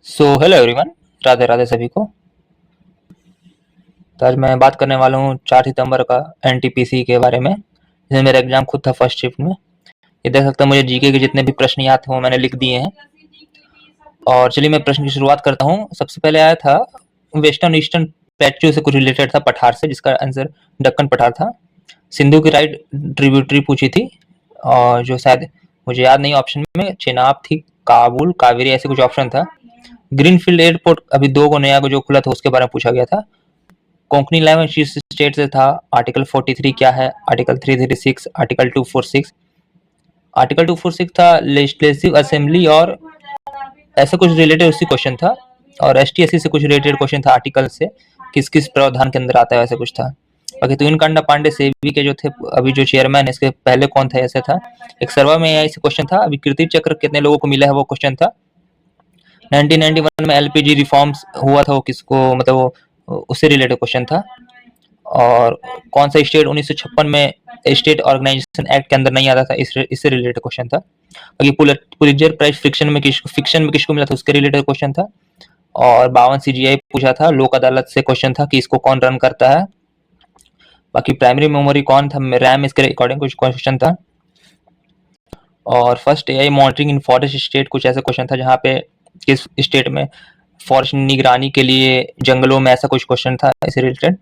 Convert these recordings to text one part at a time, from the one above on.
Hello everyone, Radhe Radhe सभी को। तो आज मैं बात करने वाला हूँ 4 सितंबर का एनटीपीसी के बारे में, जिसमें मेरा एग्जाम खुद था फर्स्ट शिफ्ट में। ये देख सकते हैं, मुझे जीके के जितने भी प्रश्न याद थे वो मैंने लिख दिए हैं। और चलिए मैं प्रश्न की शुरुआत करता हूँ। सबसे पहले आया था वेस्टर्न ईस्टर्न प्लेट्यू से कुछ रिलेटेड था, पठार से, जिसका आंसर दक्कन पठार था। सिंधु की राइट ट्रिब्यूटरी पूछी थी, और जो शायद मुझे याद नहीं ऑप्शन में, चेनाब थी, काबुल, कावेरी, ऐसे कुछ ऑप्शन था। ग्रीनफील्ड एयरपोर्ट अभी 2 को नया जो खुला था उसके बारे में पूछा गया था। कोंकणी लैंग्वेज किस स्टेट से था? आर्टिकल 43 क्या है? Article 336, article 246। आर्टिकल 246 था लेजिस्लेटिव असेंबली और ऐसा कुछ रिलेटेड उससे क्वेश्चन था। और एसटी/एससी से कुछ रिलेटेड क्वेश्चन था, आर्टिकल से किस किस प्रावधान के अंदर आता है, ऐसा कुछ था। बाकी तो इनकांडा पांडे सेबी के जो थे, अभी जो चेयरमैन है, इसके पहले कौन था, ऐसा था। एक सर्वा में ऐसे क्वेश्चन था। अभी कीर्ति चक्र कितने लोगों को मिला है, वो क्वेश्चन था। 1991 में एलपीजी रिफॉर्म्स हुआ था, वो किसको, मतलब वो उससे रिलेटेड क्वेश्चन था। और कौन सा स्टेट 1956 में स्टेट ऑर्गेनाइजेशन एक्ट के अंदर नहीं आता था, इससे रिलेटेड क्वेश्चन था। बाकी पुलित्जर प्राइज फिक्शन में किसको मिला था, उसके रिलेटेड क्वेश्चन था। और 52 सीजीआई पूछा था। लोक अदालत से क्वेश्चन था कि इसको कौन रन करता है। बाकी प्राइमरी मेमोरी कौन था, रैम, इसके अकॉर्डिंग कुछ क्वेश्चन था। और फर्स्ट एआई मॉनिटरिंग इन फॉरेस्ट स्टेट, कुछ ऐसा क्वेश्चन था जहाँ पे किस स्टेट में फॉरेस्ट निगरानी के लिए जंगलों में, ऐसा कुछ क्वेश्चन था इससे रिलेटेड।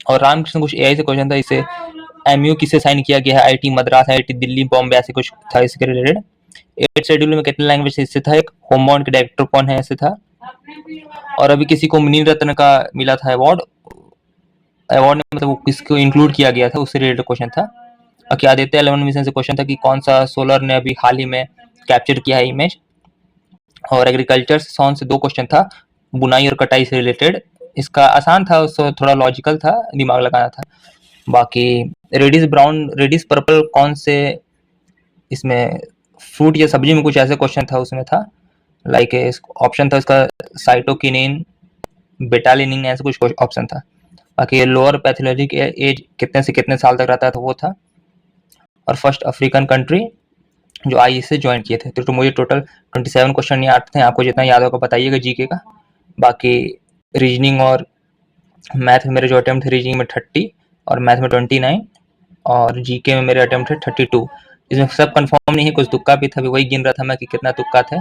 और रामकृष्ण कुछ एआई से क्वेश्चन था। इसे एमयू किसे साइन किया गया है? आईटी मद्रास, आईटी दिल्ली, बॉम्बे, ऐसे कुछ था इसके रिलेटेड। 8 शेड्यूल में कितने लैंग्वेज इससे था? एक होमबाउंड के डायरेक्टर कौन है, ऐसे था। और अभी किसी को मिनी रत्न का मिला था अवार्ड ने, मतलब वो किसको इंक्लूड किया गया था, उससे रिलेटेड क्वेश्चन था। और क्या आदित्य 11 मिशन से क्वेश्चन था कि कौन सा सोलर ने अभी हाल ही में कैप्चर किया है इमेज। और एग्रीकल्चर सॉन्ग से 2 क्वेश्चन था, बुनाई और कटाई से रिलेटेड। इसका आसान था, उसको थोड़ा लॉजिकल था, दिमाग लगाना था। बाकी रेडिश ब्राउन, रेडिश पर्पल कौन से इसमें फ्रूट या सब्जी में, कुछ ऐसे क्वेश्चन था उसमें था। लाइक ऑप्शन था इसका साइटोकिनिन, बेटालिनिन, ऐसे कुछ ऑप्शन था। बाकी लोअर पैथोलॉजिक एज कितने से कितने साल तक रहता है, तो वो था। और फर्स्ट अफ्रीकन कंट्री जो आई से ज्वाइन किए थे। तो मुझे टोटल 27 क्वेश्चन याद थे। आपको जितना याद होगा बताइएगा जीके का। बाकी रीजनिंग और मैथ में मेरे जो अटेम्प्ट थे, रीजनिंग में 30 और मैथ में 29 और जीके में मेरे अटेम्प्ट थे 32। इसमें सब कंफर्म नहीं है, कुछ तुक्का भी था, वही गिन रहा था मैं कि कितना तुक्का थे।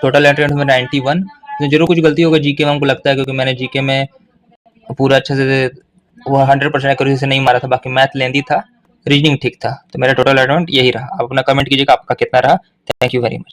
टोटल अटेम्प्ट में 91। इसमें जरूर कुछ गलती होगा जीके में, हमको लगता है, क्योंकि मैंने जीके में पूरा अच्छे से वो 100% एक्यूरेसी से नहीं मारा था। बाकी मैथ लेंदी था, रीजनिंग ठीक था। तो मेरा टोटल अटेम्प्ट यही रहा। आप अपना कमेंट कीजिएगा आपका कितना रहा। Thank you very much.